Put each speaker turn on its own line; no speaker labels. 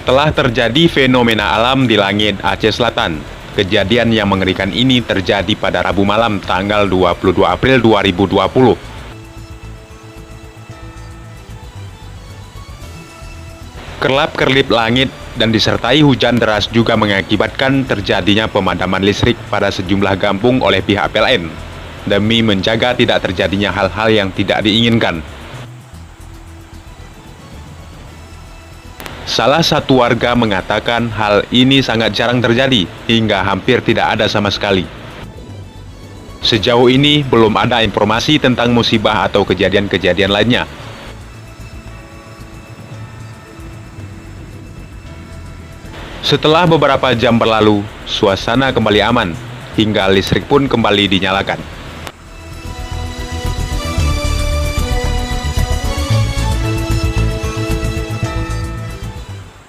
Telah terjadi fenomena alam di langit Aceh Selatan. Kejadian yang mengerikan ini terjadi pada Rabu malam tanggal 22 April 2020. Kerlap-kerlip langit dan disertai hujan deras juga mengakibatkan terjadinya pemadaman listrik pada sejumlah kampung oleh pihak PLN, demi menjaga tidak terjadinya hal-hal yang tidak diinginkan. Salah satu warga mengatakan hal ini sangat jarang terjadi, hingga hampir tidak ada sama sekali. Sejauh ini belum ada informasi tentang musibah atau kejadian-kejadian lainnya. Setelah beberapa jam berlalu, suasana kembali aman, hingga listrik pun kembali dinyalakan.